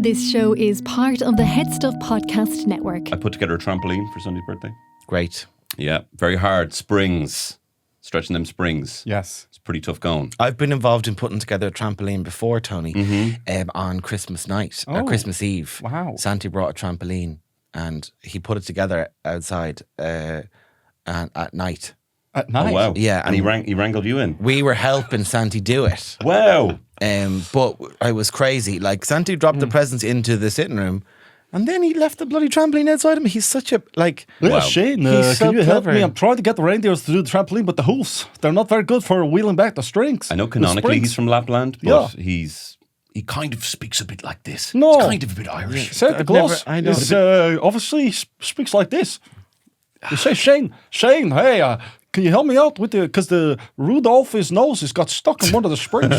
This show is part of the Head Stuff Podcast Network. I put together a trampoline for Sunday's birthday. Great. Yeah, very hard. Springs. Stretching them springs. Yes. It's pretty tough going. I've been involved in putting together a trampoline before, Tony, on Christmas night, or Christmas Eve. Wow. Santi brought a trampoline and he put it together outside and at night. At night? Oh, wow. Yeah. And he wrangled you in. We were helping Santi do it. Wow. But it was crazy. Like, Santi dropped the presents into the sitting room and then he left the bloody trampoline outside him. He's such a, like... Yeah, Wow. Shane, He's so can you help clever. me? I'm trying to get the reindeers to do the trampoline, but the hooves, they're not very good for wheeling back the strings. I know The canonically springs. he's from Lapland, but he kind of speaks a bit like this. No. He's kind of a bit Irish. Santa I've Claus never- I know. is, obviously speaks like this. You say, Shane, hey, can you help me out with because the Rudolph, his nose has got stuck in one of the springs.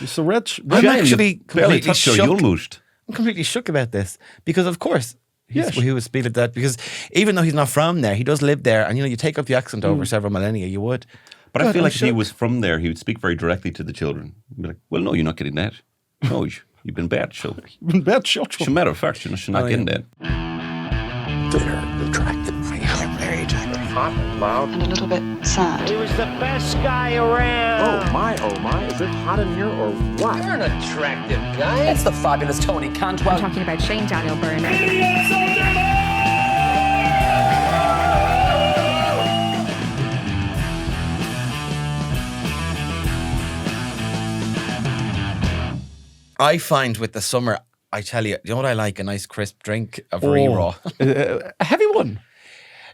It's a red. I'm Shane, actually you barely completely touched your shook. Yulmushed. I'm completely shook about this because, of course, Yes. he was speaking that because even though he's not from there, he does live there, and you take up the accent over several millennia, you would. But I God, feel I'm like if he shook. was from there, he would speak very directly to the children. He'd be like, well, no, you're not getting that. No, you've been bad, so... Bad shot. As a matter of fact, you're not getting that. They're attractive. They're very attractive. Hot and loud. And a little bit sad. He was the best guy around. Oh my, is it hot in here or what? You're an attractive guy. It's the fabulous Tony Cantwell. I'm talking about Shane Daniel Byrne. I find with the summer, I tell you know what I like? A nice crisp drink of Re-Raw. A heavy one.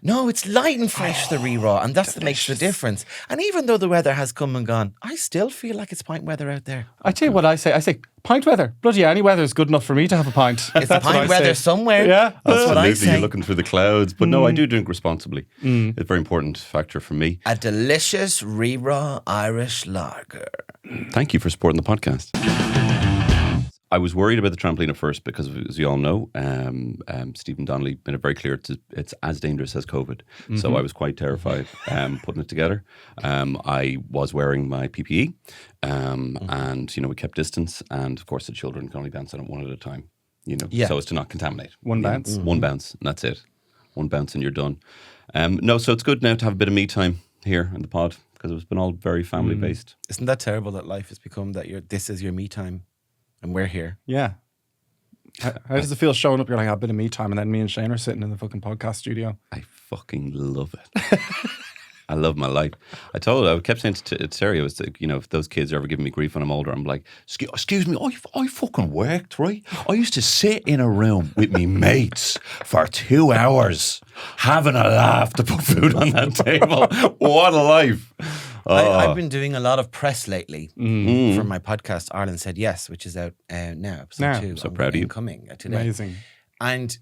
No, it's light and fresh, the Re-Raw, and that's what makes the difference. And even though the weather has come and gone, I still feel like it's pint weather out there. I tell you what I say. I say pint weather. Bloody any weather is good enough for me to have a pint. It's the pint weather somewhere. Yeah. That's what I Absolutely, say. you're looking through the clouds. But no, I do drink responsibly. It's a very important factor for me. A delicious Re-Raw Irish lager. Thank you for supporting the podcast. I was worried about the trampoline at first because, as you all know, Stephen Donnelly made it very clear it's as dangerous as COVID. So I was quite terrified putting it together. I was wearing my PPE and, we kept distance. And, of course, the children can only dance on it one at a time, so as to not contaminate. One bounce. One bounce, and that's it. One bounce and you're done. So it's good now to have a bit of me time here in the pod because it's been all very family-based. Isn't that terrible that life has become that this is your me time and we're here? Yeah. How does it feel showing up? You're like, a bit of me time, and then me and Shane are sitting in the fucking podcast studio. I fucking love it. I love my life. I kept saying to Terry, I was like, if those kids are ever giving me grief when I'm older, I'm like, excuse me, I fucking worked, right? I used to sit in a room with me mates for 2 hours having a laugh to put food on that table. What a life. I've been doing a lot of press lately for my podcast, Ireland Said Yes, which is out now, episode 2. So proud of you. Coming today. Amazing. And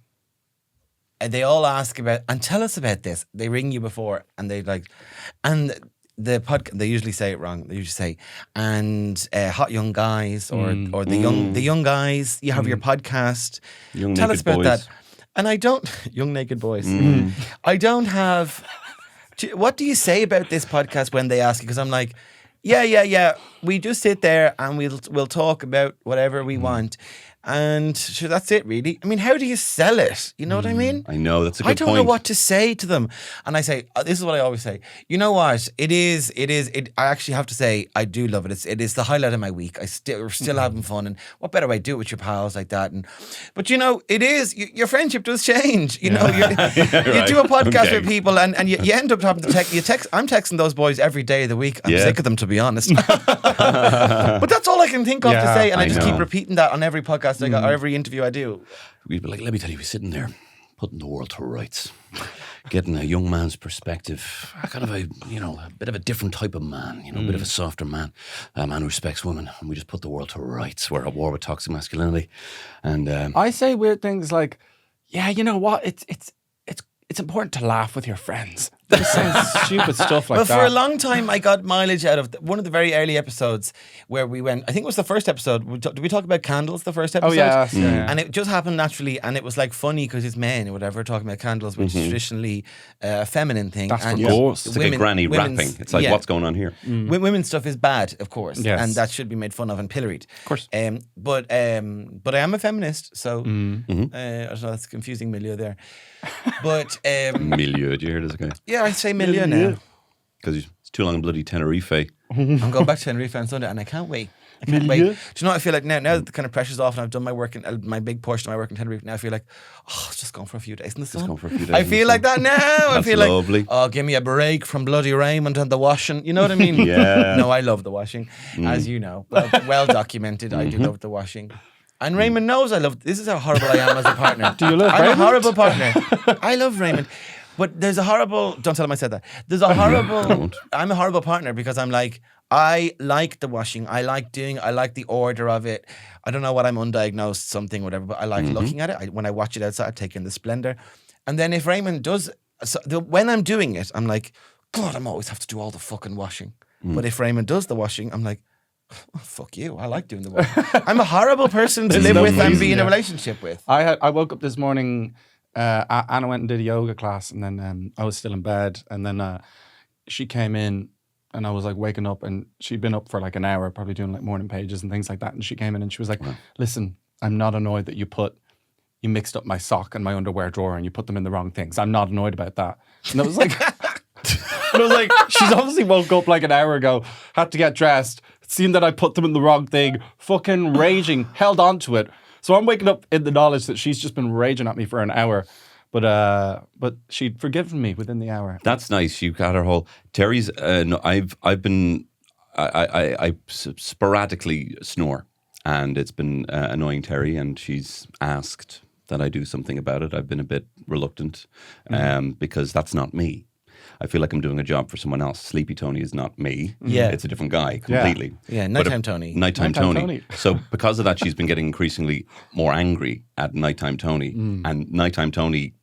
they all ask about, and tell us about this. They ring you before and they and the podcast, they usually say it wrong. They usually say, and hot young guys or the young guys, you have your podcast. Young tell naked us about boys. that. And I don't, young naked boys. I don't have, what do you say about this podcast when they ask you? Because I'm like, yeah. We just sit there and we'll talk about whatever we want. And sure, that's it, really. I mean, how do you sell it? You know what I mean? I know, that's a good I don't point. know what to say to them. And I say, this is what I always say. You know what? I actually have to say, I do love it. It is the highlight of my week. We're still having fun. And what better way to do it with your pals like that? But it is, your friendship does change. You know, you do a podcast with people and you end up having to text. I'm texting those boys every day of the week. I'm sick of them, to be honest. But that's all I can think of to say. And I just keep repeating that on every podcast I got, or every interview I do. We'd be like, let me tell you, we're sitting there putting the world to rights, getting a young man's perspective, kind of a bit of a different type of man, a bit of a softer man, a man who respects women, and we just put the world to rights. We're at war with toxic masculinity, and I say weird things like, yeah, you know what? It's important to laugh with your friends. Just saying stupid stuff like But that. for a long time, I got mileage out of one of the very early episodes where we went. I think it was the first episode. Did we talk about candles? The first episode. yeah. And it just happened naturally, and it was like funny because it's men or whatever talking about candles, which is traditionally a feminine thing. That's and for girls. It's like a granny rapping. It's like, what's going on here? Women's stuff is bad, of course, Yes. and that should be made fun of and pilloried. Of course. But I am a feminist, so I don't know, that's a confusing milieu there. But Milieu, do you hear this guy? yeah, I say milieu now. Because it's too long in bloody Tenerife. I'm going back to Tenerife on Sunday, and I can't wait. I can't wait. Do you know what I feel like now? Now that the kind of pressure's off, and I've done my work, my big portion of my work in Tenerife. Now I feel like, it's just going for a few days in the sun. going for a few days I in the feel like that now. I That's feel lovely. like, give me a break from bloody Raymond and the washing. You know what I mean? Yeah. No, I love the washing, as you know. Well documented. I do love the washing. And Raymond knows I love. This is how horrible I am as a partner. Do you love I'm Raymond? a horrible partner. I love Raymond. But there's a horrible. Don't tell him I said that. There's a horrible. I'm a horrible partner because I'm like, I like the washing. I like the order of it. I don't know what I'm undiagnosed something, whatever, but I like looking at it. When I watch it outside, I take in the splendor. And then if Raymond does, when I'm doing it, I'm like, God, I'm always have to do all the fucking washing. But if Raymond does the washing, I'm like, oh, fuck you. I like doing the washing. I'm a horrible person to live no with and reason, be in a yeah. relationship with. I woke up this morning. Anna went and did a yoga class, and then I was still in bed, and then she came in, and I was like waking up, and she'd been up for like an hour, probably doing like morning pages and things like that. And she came in and she was like, "Listen, I'm not annoyed that you mixed up my sock and my underwear drawer and you put them in the wrong things. I'm not annoyed about that." And I was like, she's obviously woke up like an hour ago, had to get dressed, seen that I put them in the wrong thing, fucking raging, held on to it. So I'm waking up in the knowledge that she's just been raging at me for an hour, but she'd forgiven me within the hour. That's nice. You got her whole Terry's. No, I've been. I sporadically snore, and it's been annoying Terry, and she's asked that I do something about it. I've been a bit reluctant because that's not me. I feel like I'm doing a job for someone else. Sleepy Tony is not me. Yeah. It's a different guy completely. Yeah, But nighttime Tony. Nighttime Nighttime Tony. Tony. So because of that, she's been getting increasingly more angry at Nighttime Tony. And Nighttime Tony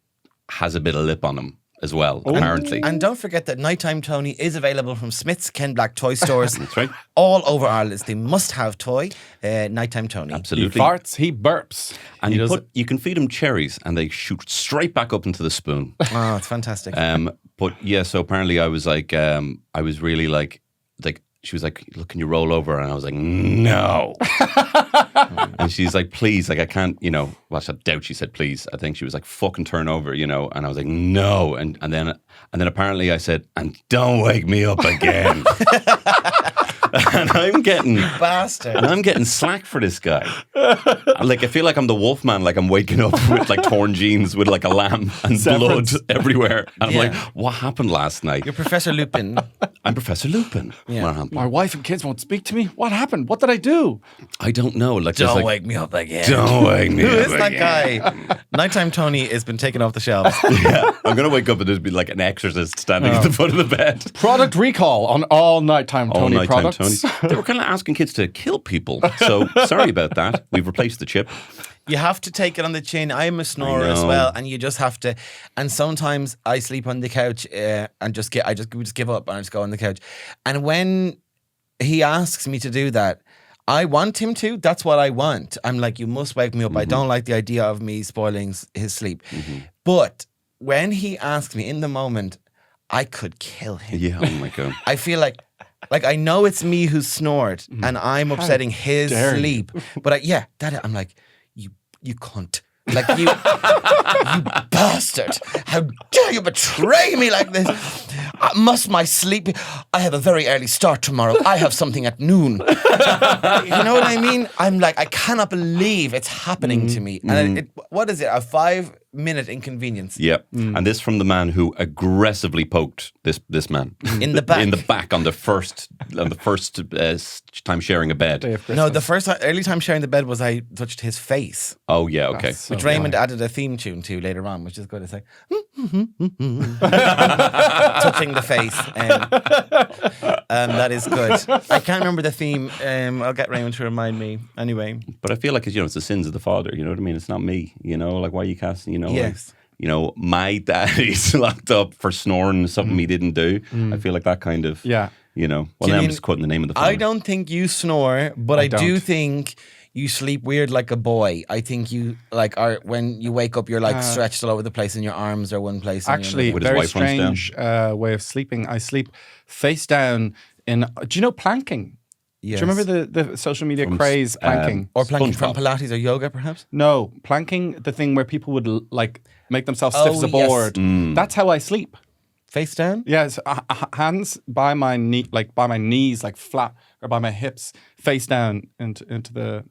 has a bit of lip on him as well, apparently. And don't forget that Nighttime Tony is available from Smith's Ken Black toy stores. That's right. All over Ireland. It's the must-have toy, Nighttime Tony. He Absolutely. farts, he burps. And He you, does you can feed them cherries and they shoot straight back up into the spoon. Oh, it's fantastic. But yeah, so apparently I was like, I was really like, she was like, look, can you roll over? And I was like, no. And she's like, please, like I can't, well, I doubt she said please. I think she was like, fucking turn over, And I was like, no. And then apparently I said, and don't wake me up again. And I'm getting Bastard. And I'm getting slack for this guy. Like I feel like I'm the wolf man, like I'm waking up with like torn jeans with like a lamb and Severance. blood everywhere. And Yeah. I'm like, what happened last night? You're Professor Lupin. I'm Professor Lupin. Yeah. What happened? My wife and kids won't speak to me. What happened? What did I do? I don't know. Like, just Don't like, wake me up again. Don't wake me Who up is that again. guy? Nighttime Tony has been taken off the shelves. Yeah, I'm gonna wake up and there's be like an exorcist standing at the foot of the bed. Product recall on all Nighttime All Tony nighttime products. Tony. They were kind of asking kids to kill people. So sorry about that. We've replaced the chip. You have to take it on the chin. I'm a snorer I as know. well, and you just have to. And sometimes I sleep on the couch and we just give up and I just go on the couch. And when he asks me to do that, I want him to. That's what I want. I'm like, you must wake me up. I don't like the idea of me spoiling his sleep. But when he asks me in the moment, I could kill him. Yeah. Oh my god. I feel like I know it's me who snored and I'm upsetting his dare you. sleep. But I'm like, you cunt. Like you bastard. How dare you betray me like this? Must my sleep I have a very early start tomorrow. I have something at noon. You know what I mean? I'm like, I cannot believe it's happening to me. And what is it? A 5-minute inconvenience. Yep. And this from the man who aggressively poked this man In the back. in the back on the first time sharing a bed. No, the first early time sharing the bed was I touched his face. Oh yeah. Okay. Which Raymond added a theme tune to later on, which is good. It's like touching the face. That is good. I can't remember the theme. I'll get Raymond to remind me. Anyway, But I feel like it's the sins of the father. You know what I mean? It's not me. Like why are you casting? Yes. you know, my daddy's locked up for snoring something he didn't do. I feel like that kind of, Yeah. you know. Well, now I'm Killian, just quoting the name of the family. I don't think you snore, but I do don't. think you sleep weird like a boy. I think you like are when you wake up, you're like stretched all over the place, and your arms are one place. and Actually, With his very wife runs down. strange way of sleeping. I sleep face down in. Do you know planking? Yes. Do you remember the social media From, craze planking? or planking from SpongeBob. Pilates or yoga, perhaps. No, planking, the thing where people would like make themselves stiff as a yes. board. That's how I sleep. Face down. Yeah, so, hands by my knee, like by my knees, like flat, or by my hips, face down into the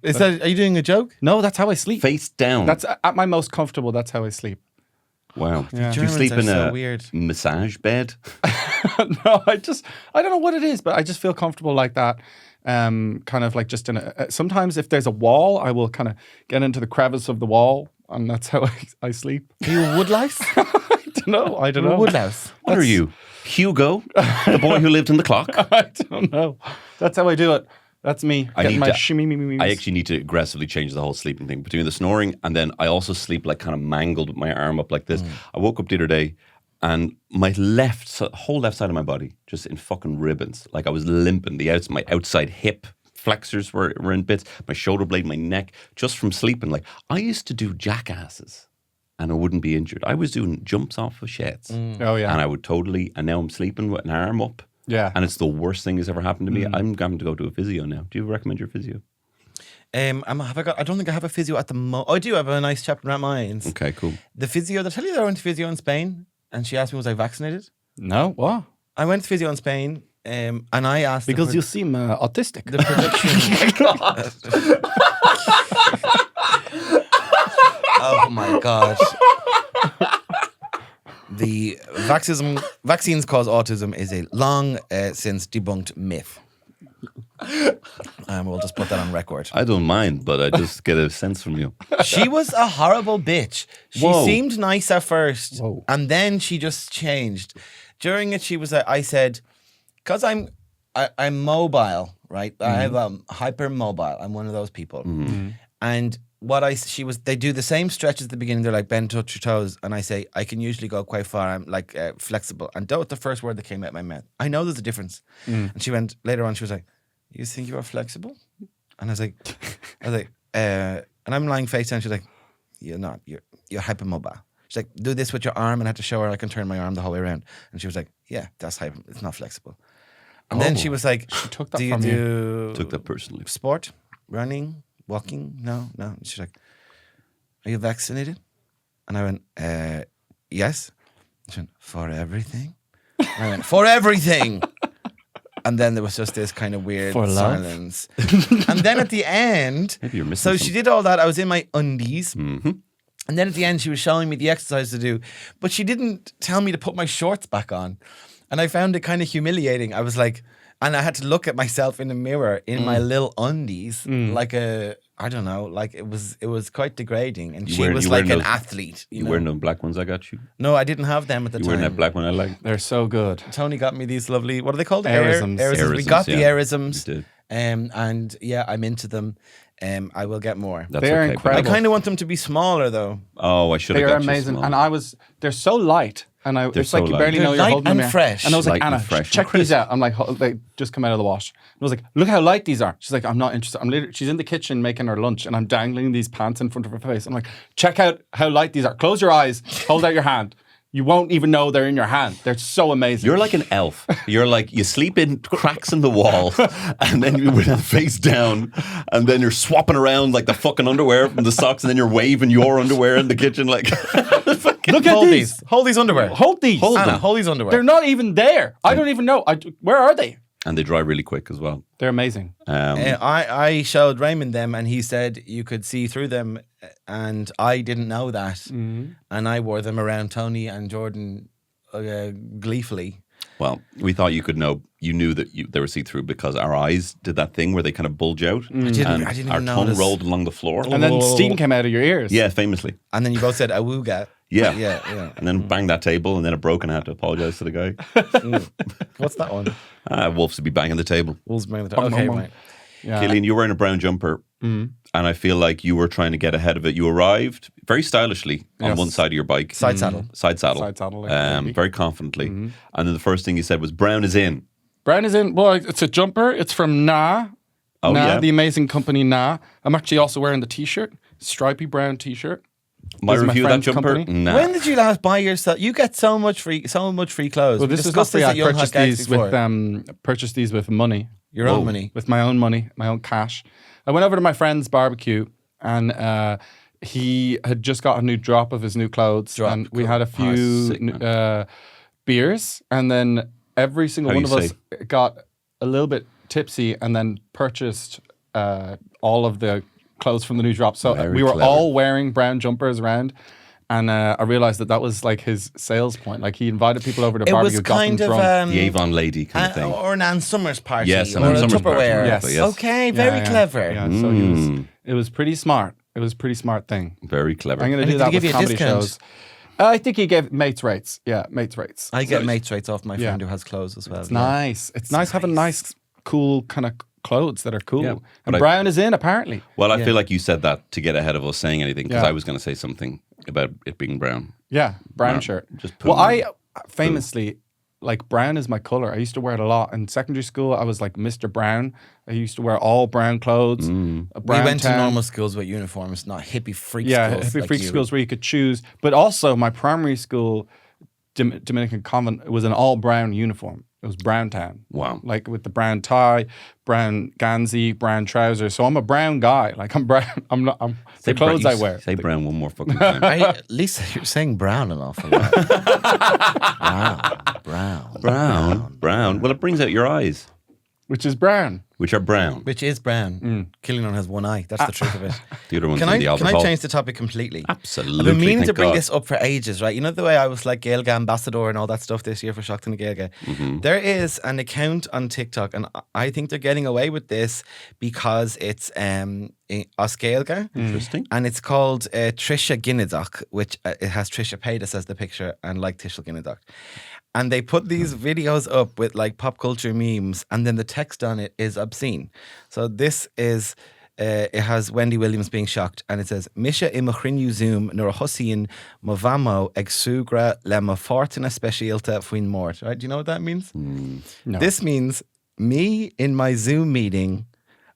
Is that? Are you doing a joke? No, that's how I sleep. Face down. That's at my most comfortable. That's how I sleep. wow. Yeah. Do you Germans sleep are in so a weird. massage bed? No, I don't know what it is, but I just feel comfortable like that. Kind of like just in a. Sometimes if there's a wall, I will kind of get into the crevice of the wall, and that's how I sleep. Are you a woodlouse? I don't You're a know. woodlouse. What are you? Hugo? The boy who lived in the clock? I don't know. That's how I do it. That's me. I Getting need my to- shimmy. I actually need to aggressively change the whole sleeping thing between the snoring and then I also sleep like kind of mangled with my arm up like this. I woke up the other day and my whole left side of my body just in fucking ribbons. Like I was limping. My outside hip flexors were in bits. My shoulder blade, my neck, just from sleeping. Like I used to do jackasses and I wouldn't be injured. I was doing jumps off of sheds. Oh yeah. And I would totally, and now I'm sleeping with an arm up. Yeah. And it's the worst thing that's ever happened to me. I'm going to go to a physio now. Do you recommend your physio? I don't think I have a physio at the moment. I do have a nice chapter at mines. Okay, cool. The physio, did I tell you that I went to physio in Spain and she asked me, was I vaccinated? No, what? I went to physio in Spain and I asked Because the, you seem autistic. the prediction. Oh my God. The vaccines cause autism is a long since debunked myth. We'll just put that on record. I don't mind, but I just get a sense from you. She was a horrible bitch. She Whoa. seemed nice at first, Whoa. and then she just changed. During it, she was. I said, because I'm mobile, right? I have hypermobile. I'm one of those people, and they do the same stretches at the beginning. They're like bend, touch your toes, and I say I can usually go quite far. I'm like flexible, and that was the first word that came out of my mouth. I know there's a difference. And she went later on. She was like, "You think you are flexible?" And I was like, and I'm lying face down. She's like, "You're not. You're hypermobile." She's like, "Do this with your arm," and I had to show her I can turn my arm the whole way around. And she was like, "Yeah, that's hyper. It's not flexible." And then she was like, She took that "Do you from you. do Took that personally. sport, running, walking?" No. And she's like, "Are you vaccinated?" And I went, "Yes." She went, "For everything?" And I went, "For everything." And then there was just this kind of weird For love? silence. And then at the end, Maybe you're missing so she something. did all that. I was in my undies. Mm-hmm. And then at the end, she was showing me the exercise to do, but she didn't tell me to put my shorts back on. And I found it kind of humiliating. I was like, and I had to look at myself in the mirror in my little undies, like I don't know, like it was quite degrading. And she was like an athlete. You know? wearing those black ones I got you? No, I didn't have them at the You time. wearing that black one I like? They're so good. Tony got me these lovely, what are they called? Aerisms. We got the yeah. Aerisms. You did. And yeah, I'm into them. I will get more. That's They're okay, but- I incredible. kind of want them to be smaller though. Oh, I should They have are got you amazing. small. And they're so light. And They're it's so like you light. barely They're know you're light holding and them. fresh. And I was like, Light and Anna, fresh. check these out. I'm like, they just come out of the wash. And I was like, look how light these are. She's like, I'm not interested. She's in the kitchen making her lunch and I'm dangling these pants in front of her face. I'm like, check out how light these are. Close your eyes, hold out your hand. You won't even know they're in your hand. They're so amazing. You're like an elf. You're like, you sleep in cracks in the wall and then you with face down and then you're swapping around like the fucking underwear from the socks and then you're waving your underwear in the kitchen like... Look at Hold these. Hold these underwear. Hold these. Anna, hold these underwear. They're not even there. I don't even know. Where are they? And they dry really quick as well. They're amazing. I showed Raymond them and he said you could see through them and I didn't know that. And I wore them around Tony and Jordan gleefully. Well, we thought you could know. You knew that they were see-through because our eyes did that thing where they kind of bulge out. I didn't Our even tongue notice. rolled along the floor. And then steam came out of your ears. Yeah, famously. And then you both said awooga. Yeah. Yeah. And then banged that table and then it broke and I had to apologise to the guy. What's that one? Wolves would be banging the table. Wolves bring the Bum, Okay, bum, bum. right. Yeah. Killian, you're wearing a brown jumper. And I feel like you were trying to get ahead of it. You arrived very stylishly on one side of your bike. Side saddle. Side saddle. Side saddle, like very confidently. And then the first thing you said was, Brown is in. Brown is in. Well, it's a jumper. It's from Na. Oh, Na, yeah. the amazing company Na. I'm actually also wearing the t-shirt. Stripy brown t-shirt. My This is my review of that friend's jumper? company. Nah. When did you last buy yourself? You get so much free clothes. Well, We this is not discussed free. this I at Young purchased Hot Gags these before. with purchased these with money. Your own money. With my own money, my own cash. I went over to my friend's barbecue and he had just got a new drop of his new clothes. Drop, and we cool. had a few sick, man. beers. And then every single How one of you us got a little bit tipsy and then purchased all of the clothes from the new drop. So Very we were clever. all wearing brown jumpers around. And I realized that was like his sales point. Like he invited people over to It barbecue, was got kind them of drunk. The Avon lady kind of thing. or an Ann Summers party. Yes, an or Ann a Summers party, Tupperware. exactly, yes. Okay, very clever. Yeah, so it was pretty smart. It was a pretty smart thing. Very clever. I'm going to And do did that he give with you a comedy discount? shows. I think he gave mates rates. Yeah, mates rates. I get mates rates off my friend Yeah. who has clothes as well. It's nice. It's nice having nice, cool kind of clothes that are cool. Yeah, and but Brown is in apparently. Well, I feel like you said that to get ahead of us saying anything because Yeah. I was going to say something about it being brown. Yeah, brown No, shirt. just well, poo. I famously like brown is my color. I used to wear it a lot in secondary school. I was like Mr. Brown. I used to wear all brown clothes. A We brown went to town. normal schools with uniforms, not hippie freak Yeah, schools. hippie like freak you. schools where you could choose. But also, my primary school, Dominican convent, it was an all brown uniform. It was Brown Town. Wow. Like with the brown tie, brown Gansey, brown trousers. So I'm a brown guy. Like I'm brown. I'm not. I'm the clothes I wear. Say brown one more fucking time. Lisa, you're saying brown an awful lot. Brown. Well, it brings out your eyes, Which is brown. which are brown. Which is brown. Killian has one eye. That's the truth of it. The other one's Can in I, the can Albert I Hall. change the topic completely? Absolutely. I've been meaning to thank bring God. this up for ages, right? You know the way I was like Gaeilge ambassador and all that stuff this year for Shocked and Gaeilge? There is an account on TikTok, and I think they're getting away with this because it's Os Gaeilge. Interesting. And it's called Trisha Ginnedoch, which it has Trisha Paytas as the picture and like Tishel Ginnedoch. And they put these videos up with like pop culture memes, and then the text on it is obscene. So this is, it has Wendy Williams being shocked, and it says, Misha imachrinju zoom nor hosien movamo ag sugra le ma fortuna specialta fuin mort. Right? Do you know what that means? No. This means me in my Zoom meeting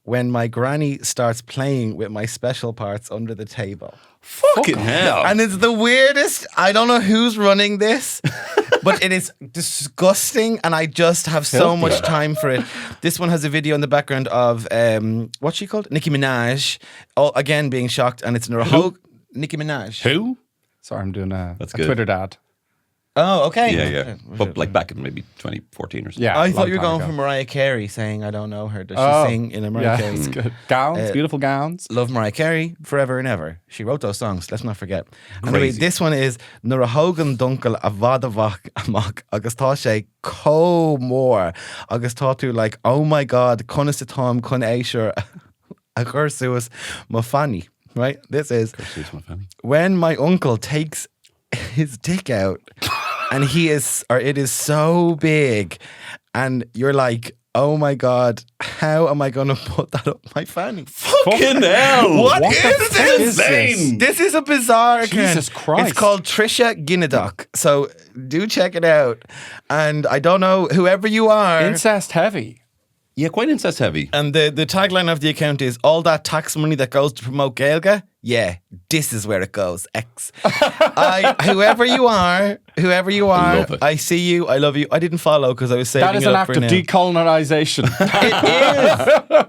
when my granny starts playing with my special parts under the table. Fucking hell. And it's the weirdest. I don't know who's running this, but it is disgusting, and I just have so much time for it. This one has a video in the background of what's she called? Nicki Minaj, again being shocked, and it's Nicki Minaj. Who? Sorry, I'm doing a That's good. Twitter dad. Oh, okay. Yeah. But like back in maybe 2014 or something. Yeah, I a thought long you were time going ago. for Mariah Carey, saying I don't know her. Does Oh, she sing in a Mariah yeah, Carey? it's good. Gowns, beautiful gowns. Love Mariah Carey forever and ever. She wrote those songs. Let's not forget. Anyway, Crazy. this one is Nura Hogan Dunkel Avadavak Amok Agus Tá sé có mór Agus tá tú like, oh my God, Conas the Tom Con Aisher a Cursus Mofani. Right? This is Excuse my family. when my uncle takes his dick out and it is so big, and you're like, oh my God, how am I going to put that up my fanny? Fucking hell. What What the is fuck this? is this? This is a bizarre account. Jesus Christ. It's called Trisha Ginnedoch. So do check it out. And I don't know, whoever you are. Incest heavy. Yeah, quite incest heavy. And the tagline of the account is, all that tax money that goes to promote Gaeilge, yeah, this is where it goes, X. Whoever you are, love it. I see you, I love you. I didn't follow because I was saving That is it an up act for of now. decolonization.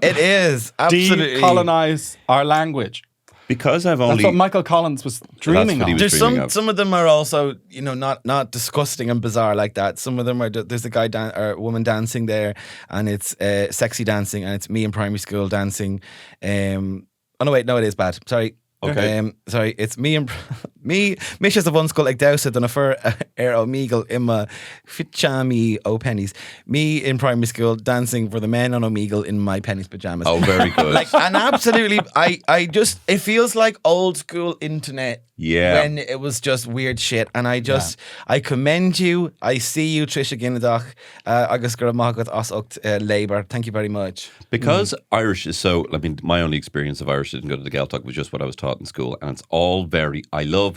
It is. Absolutely. Decolonize our language. Because I've That's only... what Michael Collins was dreaming what he of. was There's dreaming some of. some of them are also, you know, not disgusting and bizarre like that. Some of them are, there's a guy or woman dancing there, and it's sexy dancing, and it's me in primary school dancing. Oh no, wait, no, it is bad. Sorry. Okay. Sorry, it's me and Misha's a one skull like dowsed on a fur air Omegle in my fitchami o pennies. Me in primary school dancing for the men on Omegle in my pennies pajamas. Oh, very good. Like, and absolutely, I just, it feels like old school internet Yeah. when it was just weird shit. And I commend you. I see you, Trisha Ginnadach. Agus gur mágad as ucht Labour. Thank you very much. Because Irish is so, I mean, my only experience of Irish didn't go to the Gaeltacht was just what I was taught in school. And it's all very, I love.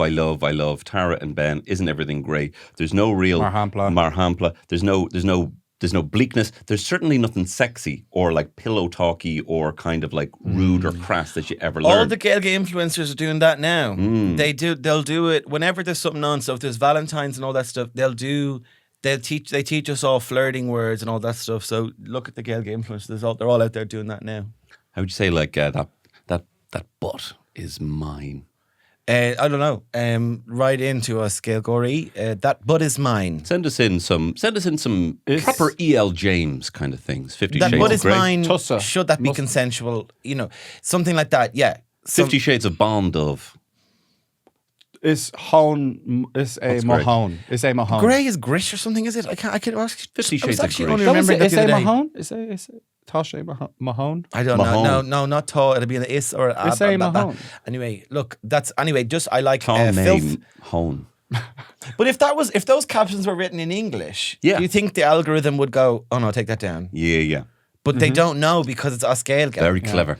Tara and Ben, isn't everything great? There's no real Marhampla. There's no bleakness. There's certainly nothing sexy or like pillow talky or kind of like rude or crass that you ever learn. All the Gaeilge influencers are doing that now. They'll do it whenever there's something on. So if there's Valentine's and all that stuff, they teach us all flirting words and all that stuff. So look at the Gaeilge influencers. They're all out there doing that now. How would you say like that butt is mine? I don't know. Write into us, Gailgory. That butt is mine. Send us in some proper E.L. James kind of things. 50 That Shades butt of is Grey. mine. Tussa. Should that be consensual? You know, something like that. Yeah. 50 Shades of Bond of. Is Mahone. Is a Mahone. Grey is Grish or something, is it? I can ask. 50 I was Shades of actually Grey. only That was remembering that is the a other day. Mahone? Is a Tasha Mahone? I don't know. Mahone. No, not Taw. It'll be an is or a. Is a Mahone. Anyway, look. Just I like Tom filth. name Hone. But if those captions were written in English, Yeah. do you think the algorithm would go, "Oh no, take that down"? Yeah. But they don't know because it's Gaeilge. Very clever.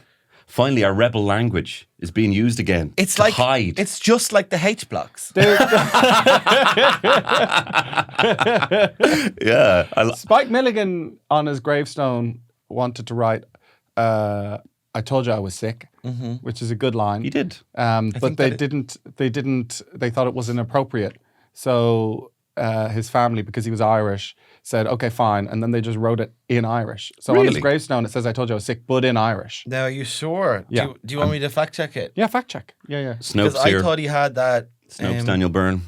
Finally, our rebel language is being used again. It's to like hide. It's just like the H blocks. Yeah. Spike Milligan on his gravestone wanted to write, I told you I was sick, which is a good line. He did. But they thought it was inappropriate. So his family, because he was Irish, said, okay, fine. And then they just wrote it in Irish. So on his Really? gravestone, it says, I told you I was sick, but in Irish. Now, are you sure? Yeah. Do you want me to fact check it? Yeah, fact check. Yeah. Snopes Because I here. thought he had that. Snopes, Daniel Byrne.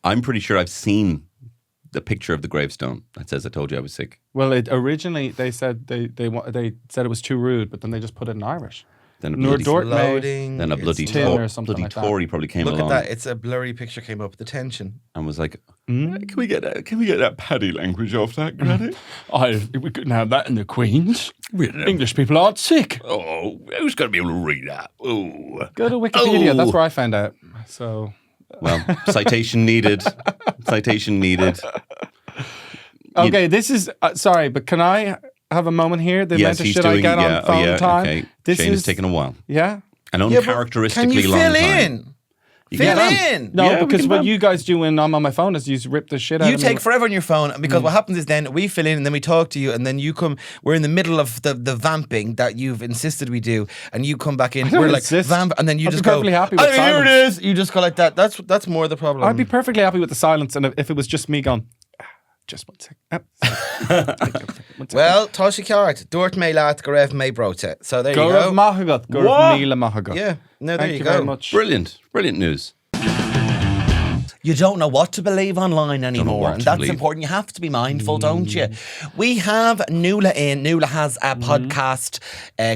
I'm pretty sure I've seen the picture of the gravestone that says I told you I was sick. Well, originally they said they said it was too rude, but then they just put it in Irish. Then a Noor bloody, Dort made Loading. then a bloody, It's tin Tor- or something bloody like that. Tory probably came Look along at that. It's a blurry picture came up. The tension. and was like, can we get that paddy language off that, Granny? We couldn't have that in the Queen's. English people aren't sick. Oh, who's going to be able to read that? Oh. Go to Wikipedia. Oh. That's where I found out. So Well, citation needed. Citation needed. okay, this is sorry, but can I have a moment here? The Yes, amount of he's shit doing. I get on phone time. Okay. This Shane is is taking a while. Yeah. An Yeah, but uncharacteristically can you long fill time. in? You Fill can. in. No, Yeah, we because can what bump. you guys do when I'm on my phone is you rip the shit out You of me. take forever on your phone because what happens is then we fill in and then we talk to you and then you come. We're in the middle of the vamping that you've insisted we do, and you come back in. don't We're like insist. vamp, and then you I'd just be go. perfectly happy with "Oh, here it silence." is. You just go like that. That's more the problem. I'd be perfectly happy with the silence, and if it was just me going, just 1 sec. Well, Tasha Cart, Dort May Lat, Garev May Brote. So there you Go go. of Mahagat, go What? of Mila Mahagat. Yeah. No, there Thank you you go. very much. Brilliant. Brilliant news. You don't know what to believe online anymore, what and to that's believe. important. You have to be mindful, don't you? We have Nuala in. Nuala has a podcast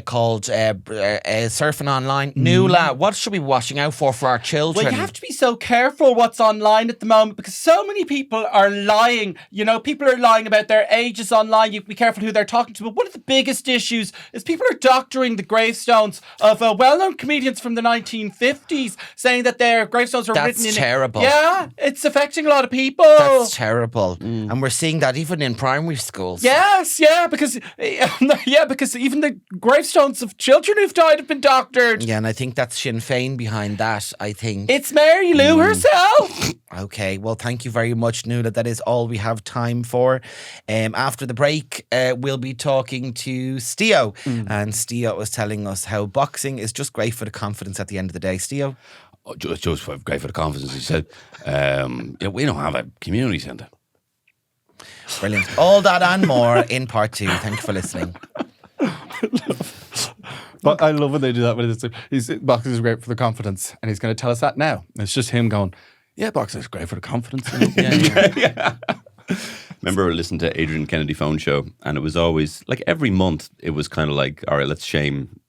called Surfing Online. Nuala, what should we be watching out for our children? Well, you have to be so careful what's online at the moment because so many people are lying. You know, people are lying about their ages online. You have to be careful who they're talking to. But one of the biggest issues is people are doctoring the gravestones of well-known comedians from the 1950s, saying that their gravestones were That's written in... terrible. Yeah, it's affecting a lot of people. That's terrible, and we're seeing that even in primary schools. Yes, because even the gravestones of children who've died have been doctored. Yeah, and I think that's Sinn Féin behind that. I think. It's Mary Lou herself. Okay, well, thank you very much, Nuala. That is all we have time for. After the break, we'll be talking to Stio, and Stio was telling us how boxing is just great for the confidence at the end of the day. Stio? Oh, just great for the confidence. He said, we don't have a community centre. Brilliant. All that and more in part 2. Thank you for listening. But I love when they do that. When boxing is great for the confidence, and he's going to tell us that now. And it's just him going, yeah, boxing is great for the confidence. Remember listening to Adrian Kennedy phone show, and it was always like every month it was kind of like, all right, let's shame,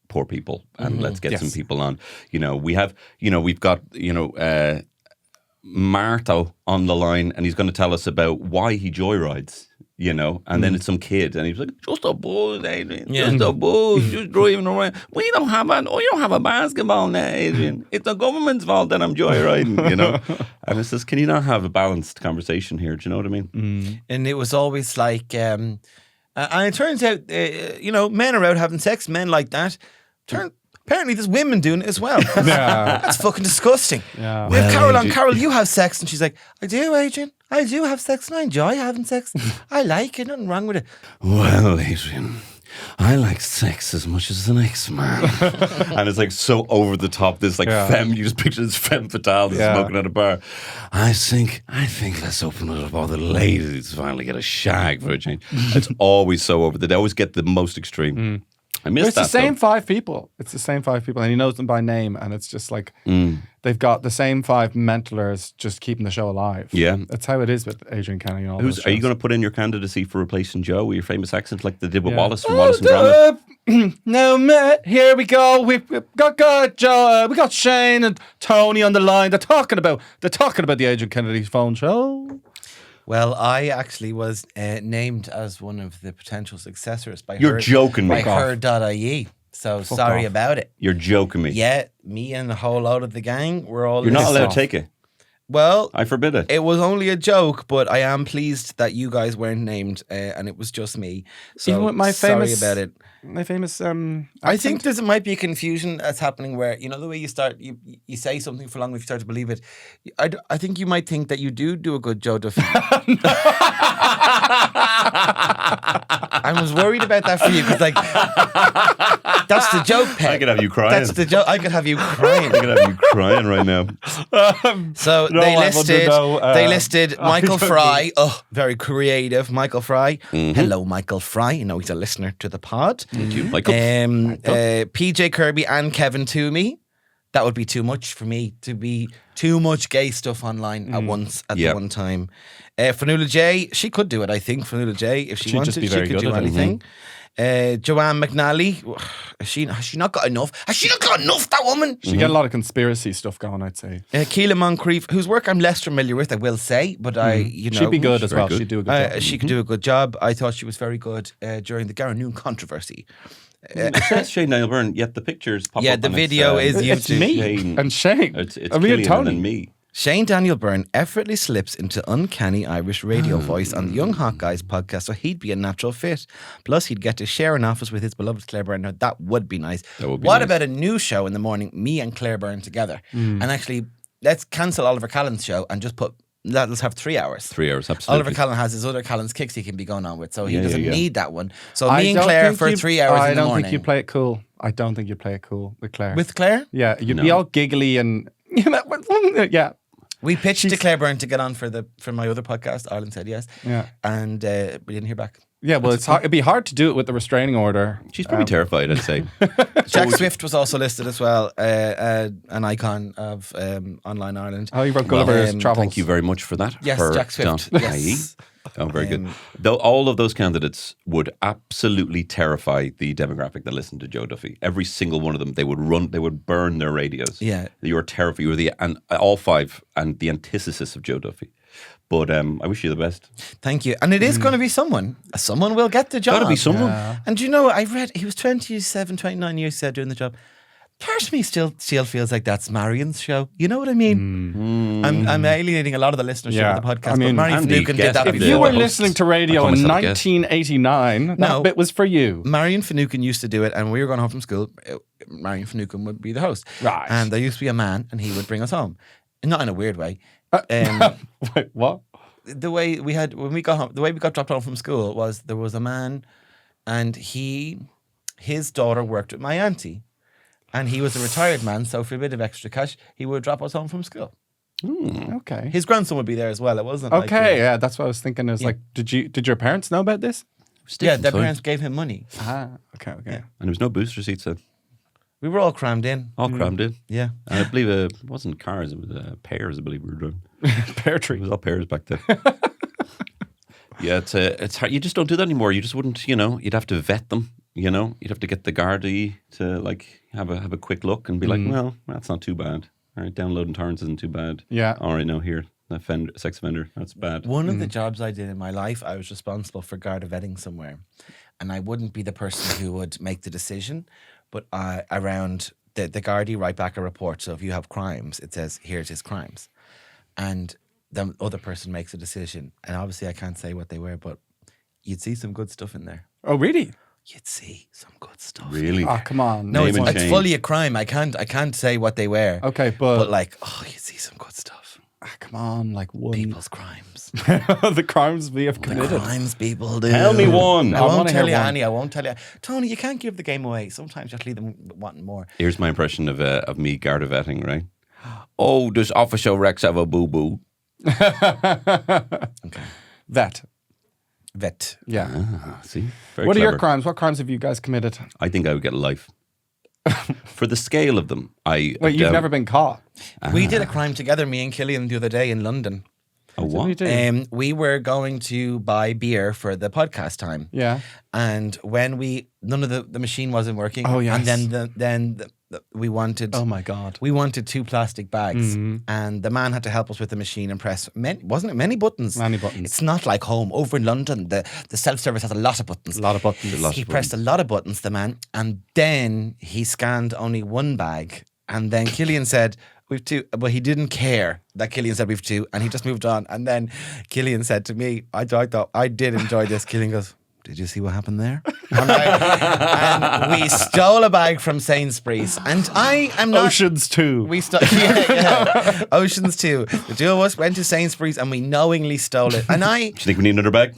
poor people and let's get some people on. We've got, Marto on the line, and he's going to tell us about why he joyrides. you know, and then it's some kid, and he was like, "Just a buzz, Adrian. Yeah. Just a buzz. Just driving around. We don't have a basketball net, Adrian. It's the government's fault that I'm joyriding, you know." And it says, "Can you not have a balanced conversation here? Do you know what I mean?" And it was always like, and it turns out, you know, men are out having sex, men like that. Apparently there's women doing it as well. Yeah. That's fucking disgusting. Yeah. We have Well, Carol on. Adrian- Carol, you have sex. And she's like, I do, Adrian. I do have sex and I enjoy having sex. I like it. Nothing wrong with it. Well, Adrian, I like sex as much as the next man. And it's like so over the top, this like femme, you just picture this femme fatale that's smoking at a bar. I think let's open it up. All the ladies finally get a shag for a change. It's always so over they always get the most extreme. I miss It's that. the same though. 5 people. It's the same 5 people, and he knows them by name, and it's just like they've got the same 5 mentalers just keeping the show alive. Yeah. That's how it is with Adrian Kenny and all those Are you shows. going to put in your candidacy for replacing Joe with your famous accent like they did with Wallace from Wallace and Gromit? No, Matt, here we go. We've got Joe, we got Shane and Tony on the line. They're talking about the Adrian Kennedy phone show. Well, I actually was named as one of the potential successors by You're joking me. by her.ie. So sorry off. about it. You're joking me. Yeah, me and a whole load of the gang, we're all You're not listed. allowed to take it. Well, I forbid it. it was only a joke, but I am pleased that you guys weren't named, and it was just me. So Even with my famous, sorry about it. My famous. I think there might be a confusion that's happening where, you know, the way you start, you say something for long, if you start to believe it. I think you might think that you do a good Joe Duffy. I was worried about that for you because, like, that's the joke, Peg. I could have you crying. That's the joke. I could have you crying. I could have you crying right now. So No, they I want to listed know, they listed Michael don't Fry. Oh, very creative, Michael Fry. Mm-hmm. Hello, Michael Fry. You know he's a listener to the pod. Thank you, Michael. PJ Kirby and Kevin Toomey. That would be too much for me to be too much gay stuff online at once at the one time. Fanula J, she could do it. I think Fanula J, if she She'd wanted, just be she very could good do at it. anything. Joanne McNally, has she not got enough? Has she not got enough? That woman. She get a lot of conspiracy stuff going, I'd say. Keela Moncrief, whose work I'm less familiar with, I will say, but you know, She'd be good as very well. good. She'd do a good job. she could do a good job. I thought she was very good during the Gary Noon controversy. It says Shane Daniel Byrne, yet the pictures pop Yeah, up. the and video is It's YouTube. me Shane. and Shane. It's and me and Killian Tony. and me. Shane Daniel Byrne effortlessly slips into uncanny Irish radio voice on the Young Hot Guys podcast, so he'd be a natural fit. Plus, he'd get to share an office with his beloved Claire Byrne. Now, that would be nice. That would be what nice. about a new show in the morning, me and Claire Byrne together? And actually, let's cancel Oliver Callan's show and just let's have 3 hours. 3 hours, absolutely. Oliver Callan has his other Callan's kicks he can be going on with, so he Yeah, doesn't yeah. need that one. So I me and don't Claire think for you- 3 hours I in the don't morning. think you play it cool. I don't think you play it cool with Claire. With Claire? Yeah, you'd be No. all giggly and yeah. We pitched to Claire Byrne to get on for my other podcast. Ireland said yes. Yeah. And we didn't hear back. Yeah, well, it'd be hard to do it with the restraining order. She's probably terrified, I'd say. Jack Swift was also listed as well, an icon of online Ireland. Oh, you wrote Gulliver's Travels. Thank you very much for that. Yes, Jack Swift. Yes. Oh, very good. Though all of those candidates would absolutely terrify the demographic that listened to Joe Duffy. Every single one of them, they would burn their radios. Yeah. You were terrified. You were all 5 and the antithesis of Joe Duffy. But I wish you the best. Thank you. And it is going to be someone. Someone will get the job. Gotta be someone. And you know, I read he was 27, 29 years doing the job. Part of me still feels like that's Marion's show. You know what I mean? I'm alienating a lot of the listenership Yeah. of the podcast, I mean, but Marion Andy Finucane did guessed that if If before. you were hosts. listening to radio I in promise I'll guess. 1989, No. that bit was for you. Marion Finucane used to do it, and we were going home from school. Marion Finucane would be the host. Right. And there used to be a man, and he would bring us home. Not in a weird way. Wait, what? The way we had when we got home, the way we got dropped home from school was there was a man, and his daughter worked with my auntie, and he was a retired man. So for a bit of extra cash, he would drop us home from school. Okay. His grandson would be there as well. It wasn't Okay, Like, yeah, that's what I was thinking. Is like, did your parents know about this? yeah, their Fine. parents gave him money. Ah, okay. And there was no booster seats then. We were all crammed in. All crammed in. Yeah. And I believe it wasn't cars, it was pears, I believe we were driving. Pear It tree. was all pears back then. Yeah, it's hard. You just don't do that anymore. You just wouldn't, you'd have to vet them, you'd have to get the Gardaí to like have a quick look and be like, well, that's not too bad. All right, downloading torrents isn't too bad. Yeah. All right, no, here, sex offender. That's bad. One of the jobs I did in my life, I was responsible for guard a vetting somewhere. And I wouldn't be the person who would make the decision, but around the Gardaí write back a report. So if you have crimes, it says, here's his crimes. And the other person makes a decision. And obviously I can't say what they were, but you'd see some good stuff in there. Oh, really? You'd see some good stuff. Really? Oh, come on. No, Name and it's shame. fully a crime. I can't say what they were. Okay, but like, you'd see some good stuff. come on, like one. People's crimes. The crimes we have The committed. crimes people do. Tell me one. I wanna won't tell hear you one. any. I won't tell you. Tony, you can't give the game away. Sometimes you have to leave them wanting more. Here's my impression of me Garda vetting, right? Oh, does Officer Rex have a boo-boo? Okay. Vet. Yeah. See? Very What are your clever. crimes? What crimes have you guys committed? I think I would get life. For the scale of them, Wait, you've never been caught. We did a crime together, me and Killian, the other day in London. A What do you what? do? We were going to buy beer for the podcast time. Yeah. And when none of the machine wasn't working. Oh, yes. And then we wanted. Oh my God. We wanted 2 plastic bags, and the man had to help us with the machine and press wasn't it many buttons? Many buttons. It's not like home. Over in London, the self-service has a lot of buttons. A lot of buttons. He pressed a lot of buttons, the man, and then he scanned only 1 bag, and then Killian said, "We've 2," but he didn't care that Killian said we've 2, and he just moved on. And then Killian said to me, I thought I did enjoy this. Killian goes, "Did you see what happened there?" And we stole a bag from Sainsbury's, and I am not. Oceans 2. We stole, yeah. Oceans 2. The 2 of us went to Sainsbury's and we knowingly stole it. And Do you think we need another bag?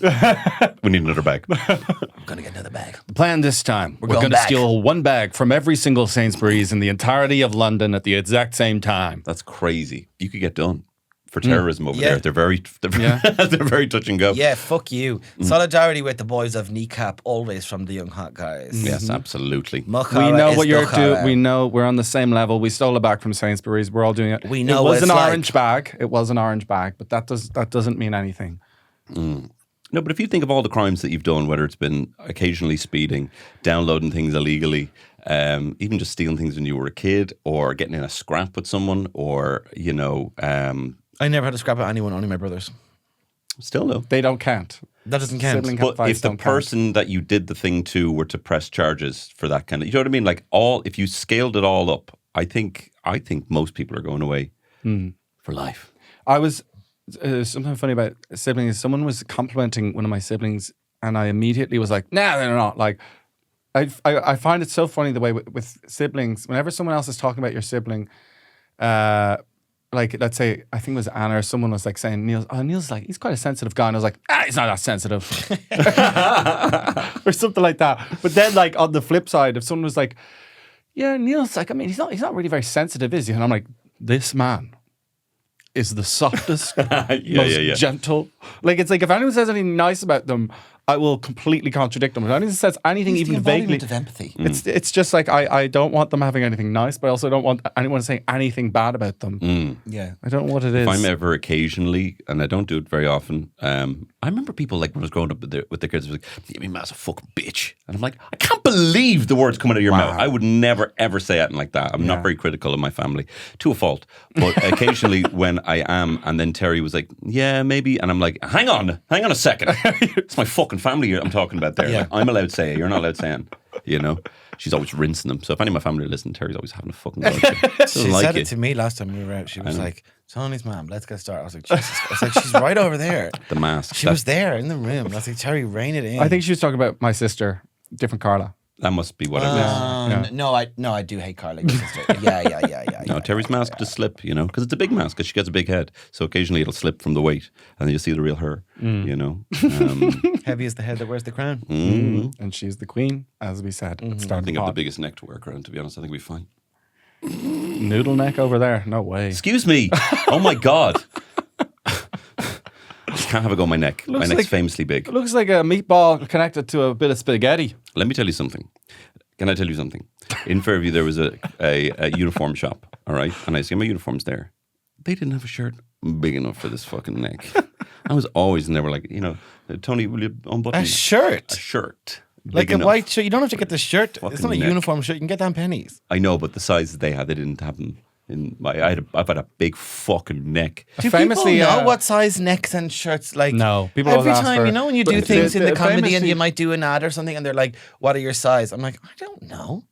We need another bag. I'm gonna get another bag. The plan this time, we're going going to back. steal 1 bag from every single Sainsbury's in the entirety of London at the exact same time. That's crazy. You could get done for terrorism over Yeah. there. They're very they're very touch and go. Yeah, fuck you. Solidarity with the boys of Kneecap, always from the Young Hot Guys. Yes, absolutely. Mukhara We know is what you're Dukhara. doing. We know we're on the same level. We stole a bag from Sainsbury's. We're all doing it. We know it what was it's an like. orange bag. It was an orange bag, but that doesn't mean anything. No, but if you think of all the crimes that you've done, whether it's been occasionally speeding, downloading things illegally, even just stealing things when you were a kid, or getting in a scrap with someone, or I never had a scrap at anyone, only my brothers. still no. They don't count. That doesn't count. Sibling But fights if the don't count. person that you did the thing to were to press charges for that kind of, you know what I mean? Like if you scaled it all up, I think most people are going away for life. I was something funny about siblings. Someone was complimenting one of my siblings, and I immediately was like, "Nah, they're not." Like, I find it so funny the way with siblings. Whenever someone else is talking about your sibling, like let's say I think it was Anna or someone was like saying Neil's like he's quite a sensitive guy, and I was like, he's not that sensitive, or something like that. But then like on the flip side, if someone was like, yeah, Neil's like, I mean, he's not really very sensitive, is he? And I'm like, this man is the softest, most gentle. Like, it's like if anyone says anything nice about them, I will completely contradict them. If anyone says anything He's the even vaguely, embodiment of empathy. it's just like I don't want them having anything nice, but I also don't want anyone saying anything bad about them. Yeah. I don't know what it is. If I'm ever occasionally, and I don't do it very often, I remember people like when I was growing up with their kids, was like, "You man's a fucking bitch," and I'm like, I can't believe the words coming out of your mouth. I would never ever say anything like that. I'm not very critical of my family, to a fault, but occasionally when I am, and then Terry was like, "Yeah, maybe," and I'm like, hang on a second, it's my fucking family I'm talking about there. Yeah. Like, I'm allowed to say it, you're not allowed saying, you know. She's always rinsing them. So if any of my family listen, Terry's always having a fucking go. She said it to me last time we were out. She was like, "Tony's mom, let's get started." I was like, Jesus. I was like, she's right over there. The mask. She was there in the room. I was like, Terry, rein it in. I think she was talking about my sister, different Carla. That must be what it is. No, I do hate Carla, your sister. Yeah. No, Terry's mask just slip, you know, because it's a big mask, because she gets a big head. So occasionally it'll slip from the weight, and then you'll see the real her, you know. Heavy is the head that wears the crown. And she's the queen, as we said at the I start of think the I have the pod. biggest neck to work around, to be honest. I think we'll be fine. Noodle neck over there. No way. Excuse me. Oh my God. I can't have a go on my neck. My Looks neck's like- famously big. It looks like a meatball connected to a bit of spaghetti. Let me tell you something. Can I tell you something? In Fairview, there was a uniform shop, all right? And I see my uniforms there. They didn't have a shirt big enough for this fucking neck. I was always, and they were like, you know, Tony, will you unbutton A shirt. a shirt? Like big a enough. white shirt. You don't have to get the shirt. It's Fucking not a neck. uniform shirt. You can get that in pennies. I know, but the size that they had, they didn't have them. I've had a big fucking neck. Do Famously, people know what size necks and shirts like? No, people every always ask time for- you know when you do but things in the comedy and famously- you might do an ad or something and they're like, "What are your size?" I'm like, I don't know.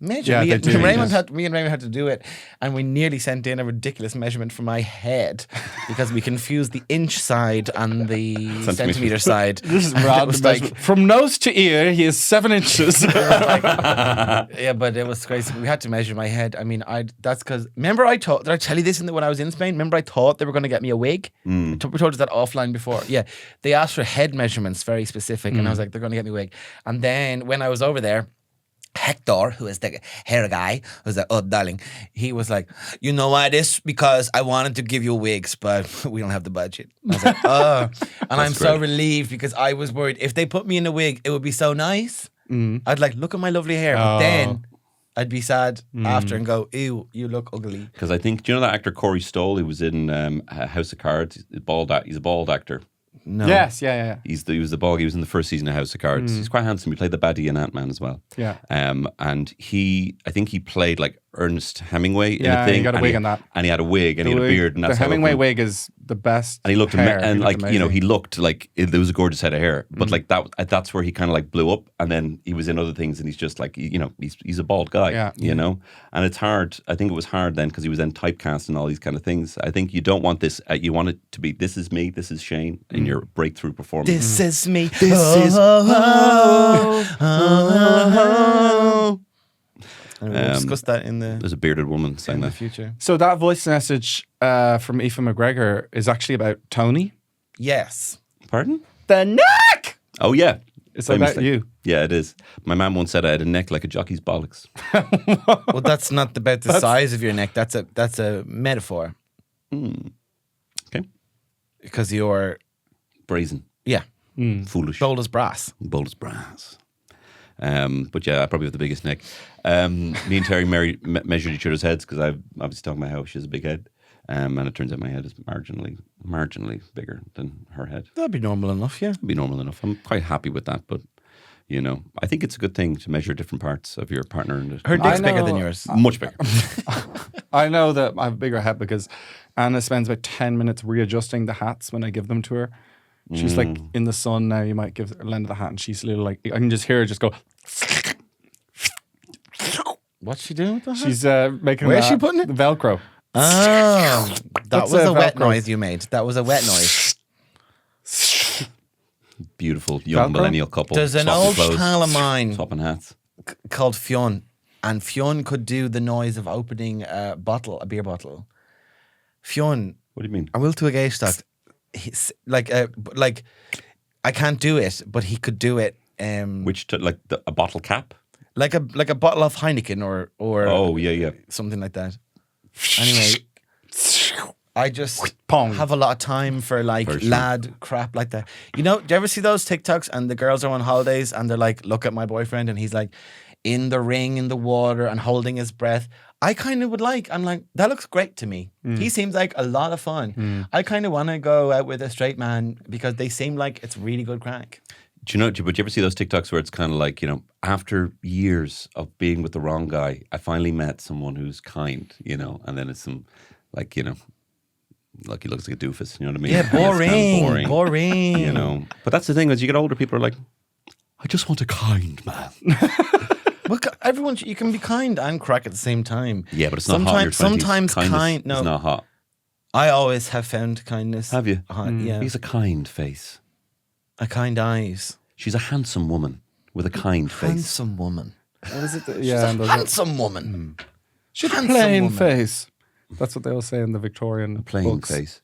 Measure. Yeah, me, they and do, Raymond yes. me and Raymond had to do it, and we nearly sent in a ridiculous measurement for my head because we confused the inch side and the centimeter side. This is And it random. was like, measurement. From nose to ear, he is 7 inches. yeah, but it was crazy. We had to measure my head. I mean, that's because remember did I tell you this when I was in Spain? Remember I thought they were going to get me a wig? We told you that offline before. Yeah, they asked for head measurements, very specific, and I was like, they're going to get me a wig. And then when I was over there, Hector, who is the hair guy, was like, "Oh, darling," he was like, "You know why this? Because I wanted to give you wigs, but we don't have the budget." I was like, "Oh," and I'm so great. relieved because I was worried if they put me in a wig, it would be so nice. I'd like look at my lovely hair, but then I'd be sad after and go, "Ew, you look ugly." Because I think, do you know that actor Corey Stoll who was in House of Cards? He's a bald actor. No. Yes, yeah. He was the bald. He was in the first season of House of Cards. He's quite handsome. He played the baddie in Ant-Man as well. Yeah. And I think he played like Ernest Hemingway in Yeah, a thing. he got a wig on that. And he had a wig and he had a beard. And The that's how it Hemingway went. wig is the best. And he looked hair. and He like looked you know amazing. he looked like there was a gorgeous head of hair, but like that's where he kind of like blew up, and then he was in other things, and he's just like he's a bald guy, Yeah. you know, and it's hard. I think it was hard then because he was then typecast and all these kind of things. I think you don't want this. You want it to be this is me, this is Shane in your breakthrough performance. This is me. This is- And we'll discuss that in the There's a bearded woman saying that. future. So that voice message from Aoife McGregor is actually about Tony. Yes. Pardon? The neck! Oh yeah, It's about Famously. you. Yeah, it is. My mum once said I had a neck like a jockey's bollocks. Well, that's not about the size of your neck. That's a metaphor. Okay, Because you're brazen, yeah, foolish, bold as brass. bold as brass. But yeah, I probably have the biggest neck. Me and Terry measured each other's heads because I've obviously talking about how she has a big head. And it turns out my head is marginally bigger than her head. That'd be normal enough, yeah. It'd be normal enough. I'm quite happy with that, but you know, I think it's a good thing to measure different parts of your partner. And Her dick's I bigger know. than yours. much bigger. I know that I have a bigger head because Anna spends about 10 minutes readjusting the hats when I give them to her. She's like in the sun now. You might lend her the hat, and she's little like I can just hear her just go. What's she doing with that? She's making. Where's she putting it? The Velcro. Oh, that That's was a a wet Velcro. noise you made. That was a wet noise. Beautiful young Velcro? millennial couple. There's an swapping old clothes, pal of mine swapping hats. called Fionn, and Fionn could do the noise of opening a beer bottle. Fionn, What do you mean? I will to a gaystock. He's like I can't do it, but he could do it. A bottle cap? Like a bottle of Heineken or Oh yeah. something like that. Anyway, I just Pong. have a lot of time for like For sure. lad crap like that. You know, do you ever see those TikToks and the girls are on holidays and they're like, look at my boyfriend and he's like in the ring in the water and holding his breath. I kind of I'm like, that looks great to me. He seems like a lot of fun. I kind of want to go out with a straight man because they seem like it's really good crack. Do you ever see those TikToks where it's kind of like, you know, after years of being with the wrong guy, I finally met someone who's kind, you know, and then it's some, like, you know, like he looks like a doofus, you know what I mean? Yeah, And it's kind boring, of boring. you know. But that's the thing, as you get older, people are like, I just want a kind man. Look, everyone, you can be kind and crack at the same time. Yeah, but it's not hot in your 20s. Sometimes Kindness kind. No, It's not hot. I always have found kindness. Have you? Yeah, He's a kind face. a kind eyes. She's a handsome woman with a kind face. Handsome woman. What is it? She's Yeah, a and those handsome woman. She's a handsome plain woman. face. That's what they all say in the Victorian Plain books. face.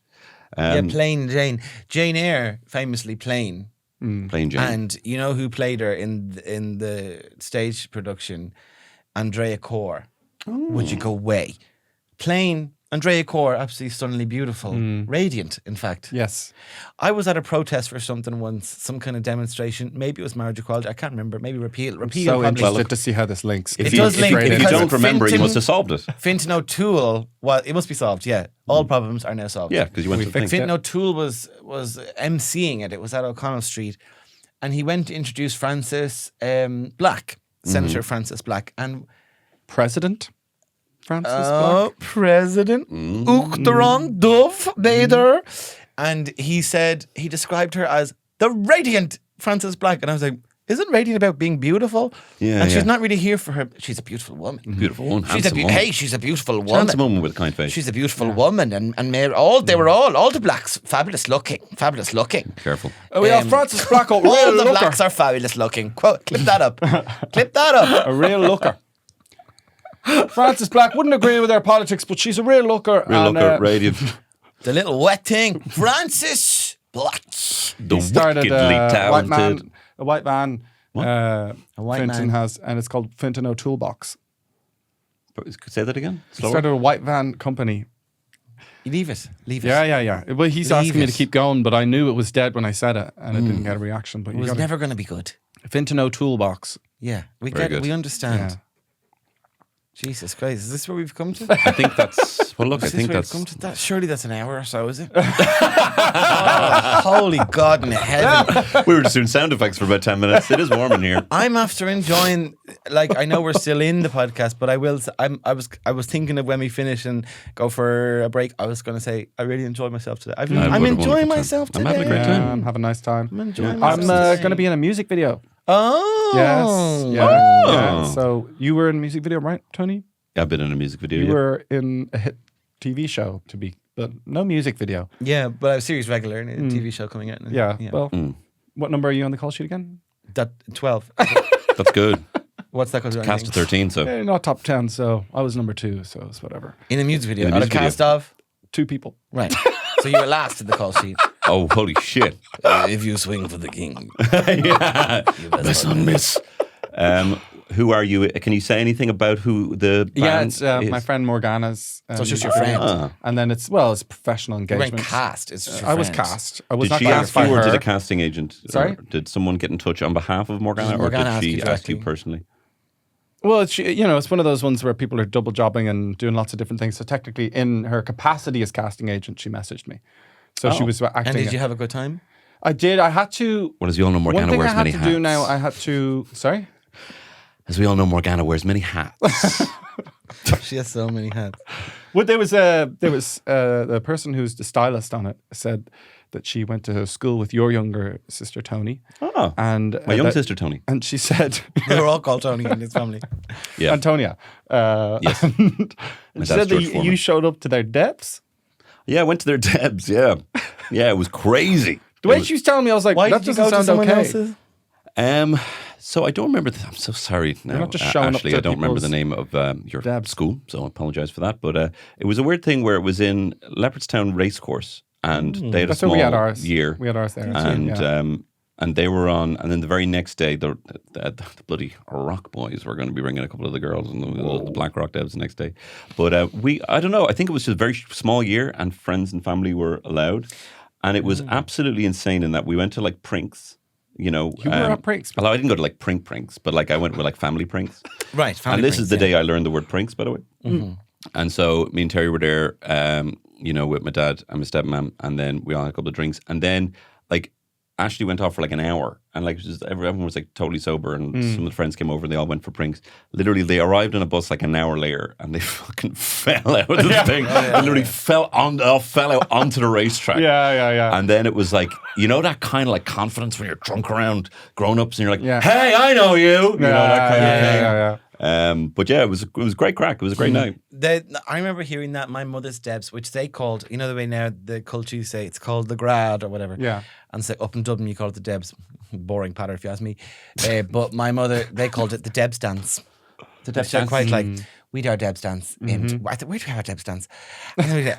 Yeah, plain Jane. Jane Eyre, famously plain. Plain Jane. And you know who played her in the stage production? Andrea Corr. Would you go way? Plain Andrea Corr, absolutely stunningly beautiful, radiant. In fact, Yes. I was at a protest for something once, some kind of demonstration. Maybe it was marriage equality. I can't remember. Maybe repeal. So Probably. interested to see how this links. if It you, does if link you, if you because don't remember, you Fintan- must have solved it. Fintan O'Toole. Well, it must be solved. Yeah, all problems are now solved. Yeah, because you went to the thing. Fintan O'Toole was emceeing it. It was at O'Connell Street, and he went to introduce Francis Black, Senator Francis Black, and President? Francis Black. President Uachtaráin Dubh Bader. And he described her as the radiant Francis Black. And I was like, isn't radiant about being beautiful? Yeah, and she's yeah. not really here for her. She's a beautiful woman. Beautiful one. She's Handsome woman. Hey, she's a beautiful woman. Handsome woman with a kind face. She's a beautiful woman, and all the blacks fabulous looking. Careful. Oh, we have Francis Black, a All real the looker. blacks are fabulous looking. Clip that up. Clip that up. A real looker. Francis Black wouldn't agree with her politics, but she's a real looker. Real looker, radiant. The little wet thing, Francis Black. The Started wickedly a white van. A white Finton man. has, and it's called Finton Toolbox. Say that again. He Slower. started a white van company. Leave it. Yeah. Well, he's Leave asking me it. to keep going, but I knew it was dead when I said it, and I didn't get a reaction. But It you was got never going to be good. Finton Toolbox. Yeah, we Very get it. good. We understand. Yeah. Jesus Christ, is this where we've come to? I think that's. Well, look, I Is this think where we've that's. come to that? Surely that's an hour or so, is it? Oh, holy God in heaven! We were just doing sound effects for about 10 minutes. It is warm in here. I'm after enjoying. Like, I know we're still in the podcast, but I will. I was thinking of when we finish and go for a break. I was going to say I really enjoyed myself today. I'm had a enjoying wonderful time. myself I'm today. having a great time. I'm having a nice time. I'm enjoying I'm myself. going to be in a music video. Oh, Yes. Yeah. So you were in a music video, right, Tony? I've been in a music video. You yeah. were in a hit TV show, but no music video. Yeah, but I was series regular in a TV show coming out. Yeah. Well, what number are you on the call sheet again? that 12. That's good. What's that called? Cast of 13, so. Eh, not top 10, so I was number 2, so it's whatever. In a music video. In a Out music of video. cast of? 2 people. Right. So you were last in the call sheet. Oh, holy shit. If you swing for the king. Yeah. Miss on miss. Who are you? Can you say anything about who the band Yeah, it's is? my friend Morgana's. So it's just music your video. friend. And then it's professional You weren't engagement. cast. It's just your I was friend. cast. I was Did not she cast ask by you, or her. did a casting agent? Sorry? Or did someone get in touch on behalf of Morgana, Did or Morgana did ask she you ask you directly? personally? Well, it's one of those ones where people are double jobbing and doing lots of different things. So technically, in her capacity as casting agent, she messaged me. So she was acting. And did you have a good time? I did. I had to. Well, as you all know, One Morgana thing I wears had many to hats. do now, I had to. Sorry. As we all know, Morgana wears many hats. She has so many hats. Well, there was the person who's the stylist on it said that she went to school with your younger sister Tony. Oh, And my young sister Tony. And she said, They were all called Tony in this family. Yeah. Antonia. Yes. And My she dad's said that George you Foreman. showed up to their depths. Yeah, I went to their Debs. Yeah, yeah, it was crazy. The way It was- she was telling me, I was like, Why that did you doesn't go to sound someone okay. else's? So I don't remember. I'm so sorry now. not just showing up Ashley, to I don't remember the people's name of your Debs. school, so I apologize for that. But it was a weird thing where it was in Leopardstown Racecourse, and they had a That's where small we had ours. year. We had ours there. and yeah. and they were on, and then the very next day, the bloody Rock Boys were going to be bringing a couple of the girls, and the Black Rock Devs the next day. But I don't know. I think it was just a very small year, and friends and family were allowed, and it was absolutely insane in that we went to like Prinks. You know, You were at Prinks? Although I didn't go to like Prinks, but like I went with like family Prinks. Right. And this is the day I learned the word Prinks, by the way. And so me and Terry were there, you know, with my dad and my stepmom, and then we all had a couple of drinks, and then like Ashley went off for like an hour, and like just everyone was like totally sober, and some of the friends came over and they all went for Prinks. Literally, they arrived on a bus like an hour later, and they fucking fell out of the thing. They literally fell out onto the racetrack. Yeah. And then it was like, you know, that kind of like confidence when you're drunk around grown-ups and you're like, Yeah. hey, I know you. You know, that kind of thing. Yeah. But yeah, it was great crack. It was a great night. I remember hearing that my mother's Debs, which they called, you know the way now the cultures say it's called the Grad or whatever. Yeah. And say up in Dublin you call it the Debs. Boring patter if you ask me. But my mother, they called it the Debs dance. The Debs dance. Quite like, we'd our Debs dance. Where do we have our Debs dance?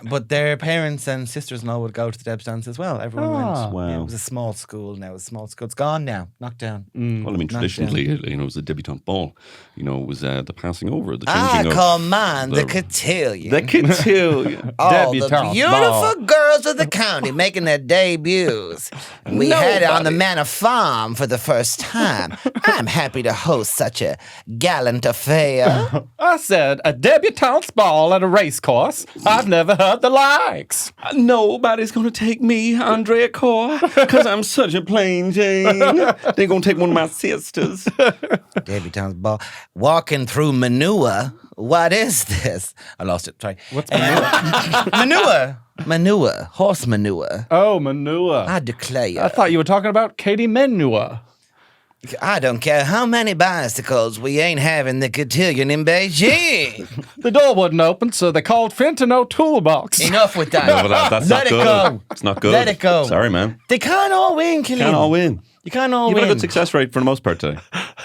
But their parents and sisters-in-law would go to the Debs dance as well. Everyone went. Wow. Yeah, it was a small school now. It was a small school. It's gone now. Knocked down. Well, I mean, traditionally, you know, it was a debutante ball. You know, it was the passing over, the changing of. command the cotillion. The cotillion. All the Debutante beautiful ball. girls of the county making their debuts. We had it on the Manor Farm for the first time. I'm happy to host such a gallant affair. I said said, a debutante's ball at a race course. I've never heard the likes. Nobody's going to take me, Andrea Core, because I'm such a plain Jane. They're going to take one of my sisters. Debutante's ball. Walking through manure. What is this? I lost it. Sorry. What's manure? Manure. Manure. Horse manure. Oh, manure. I declare. I thought you were talking about Katie Manure. I don't care how many bicycles we ain't having the cotillion in Beijing. The door wouldn't open, so they called Fenton no toolbox. Enough with that. No, but that's Let not it good. go. It's not good. Let it go. Sorry, man. They can't all win, Killian. Can't all win. You can't all You've win. got a good success rate for the most part today.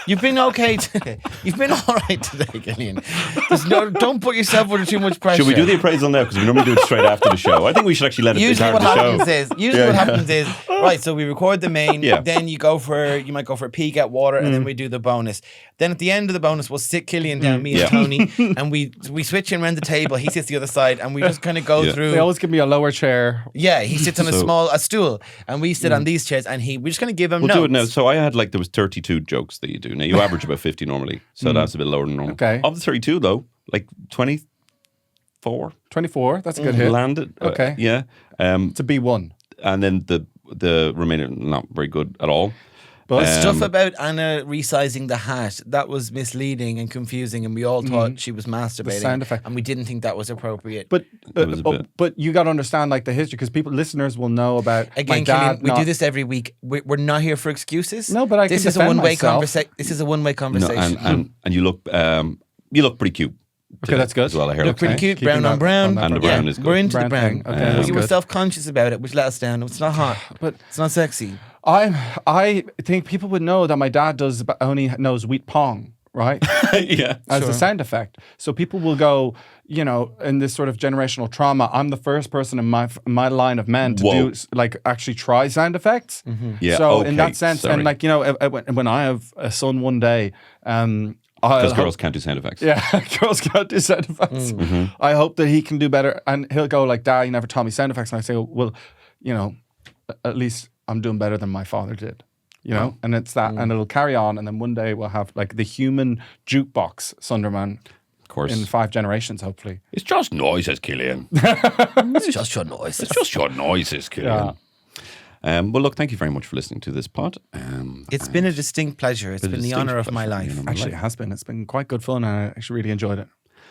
You've been okay today. You've been all right today, Killian. Don't put yourself under too much pressure. Should we do the appraisal now? Because we normally do it straight after the show. I think we should actually let it be Usually part what of the happens show. is right, so we record the main, Yeah. then you might go for a pee, get water, and then we do the bonus. Then at the end of the bonus, we'll sit Killian down, me and Yeah. Tony, and we switch him around the table. He sits the other side, and we just kind of go Yeah. through. They always give me a lower chair. Yeah, he sits on a So- stool, and we sit on these chairs, and we just kind of give him We'll notes. do it now. So I had there was 32 jokes that you do. Now you average about 50 normally. So that's a bit lower than normal. Okay. Of the 32 though, 24 24. That's a good hit. landed. Okay. Yeah. It's a B1. And then the remainder not very good at all. But Stuff about Anna resizing the hat, that was misleading and confusing, and we all thought she was masturbating. sound effect. And we didn't think that was appropriate. But It was a bit. but you got to understand the history because listeners will know about my Again, dad. Killian, we not- do this every week. We're not here for excuses. No, but I this can is a defend one-way myself. conversation. This is a one-way No, conversation. and you look pretty cute. Okay, that's good. As well, I hear Look pretty cute, Keeping brown that on brown. And the Yeah, brown is good. we're into the Brown brown. thing. Okay, that's we were good. self-conscious about it, which let us down. It's not hot, But it's not sexy. I think people would know that my dad only knows wheat pong, right? Yeah. As a sound effect. So people will go, in this sort of generational trauma, I'm the first person in my line of men to Whoa. do actually try sound effects. Yeah, So in okay, that sense, sorry. and when I have a son one day, Because girls can't do sound effects. Yeah, girls can't do sound effects. I hope that he can do better. And he'll go Dad, you never taught me sound effects. And I say, well, at least I'm doing better than my father did. And it's that, and it'll carry on. And then one day we'll have the human jukebox Sundermann Of course. in 5 generations, hopefully. It's just noises, Killian. It's just your noise. It's just your noises, Killian. Well, look, thank you very much for listening to this pod. It's been a distinct pleasure. It's been the honour of my life. Actually, it has been. It's been quite good fun. And I actually really enjoyed it.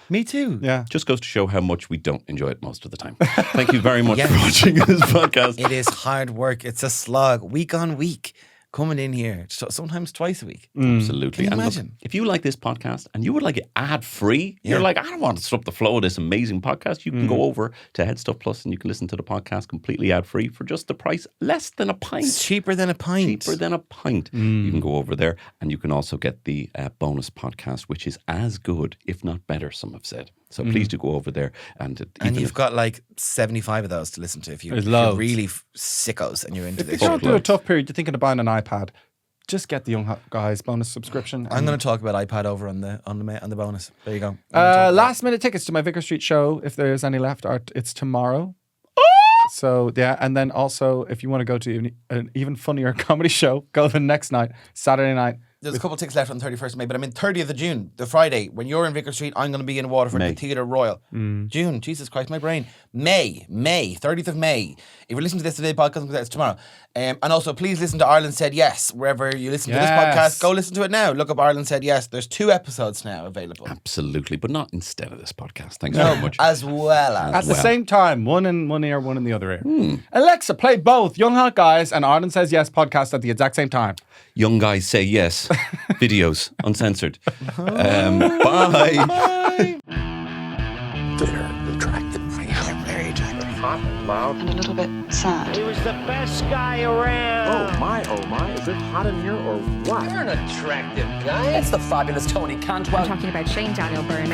Me too. Yeah. Just goes to show how much we don't enjoy it most of the time. Thank you very much Yes. for watching this podcast. It is hard work. It's a slog, week on week, coming in here, sometimes twice a week. Absolutely. Can you And look, imagine? if you like this podcast and you would like it ad-free, you're Yeah. like, I don't want to stop the flow of this amazing podcast, you can go over to Head Stuff Plus and you can listen to the podcast completely ad-free for just the price less than a pint. It's cheaper than a pint. Cheaper than a pint. You can go over there and you can also get the bonus podcast, which is as good, if not better, some have said. So please do go over there. And You've got 75 of those to listen to if, There's if you're loads. really sickos and you're into If this you're shit. going through a tough period, you're thinking of buying an iPad, just get the Young Guys bonus subscription. I'm going to talk about iPad over on the bonus. There you go. Last minute tickets to my Vicar Street show, if there's any left, it's tomorrow. So yeah, and then also if you want to go to an even funnier comedy show, go the next night, Saturday night. There's a couple of tickets left on the 31st of May, but I'm in 30th of June, the Friday. When you're in Vicar Street, I'm going to be in Waterford, May. the Theatre Royal. June, Jesus Christ, my brain. May, 30th of May. If you're listening to this today, podcast, it's tomorrow. And also, please listen to Ireland Said Yes, wherever you listen to this Yes. podcast. Go listen to it now. Look up Ireland Said Yes. There's 2 episodes now available. Absolutely, but not instead of this podcast. Thanks very much. As well At as. the same time, one in one ear, one in the other ear. Alexa, play both Young Hot Guys and Ireland Says Yes podcast at the exact same time. Young Guys Say Yes. Videos, uncensored. Bye. They're attractive. They're very attractive. Hot and loud. And a little bit sad. He was the best guy around. Oh my, is it hot in here or what? You're an attractive guy. It's the fabulous Tony Cantwell. I'm talking about Shane Daniel Byrne.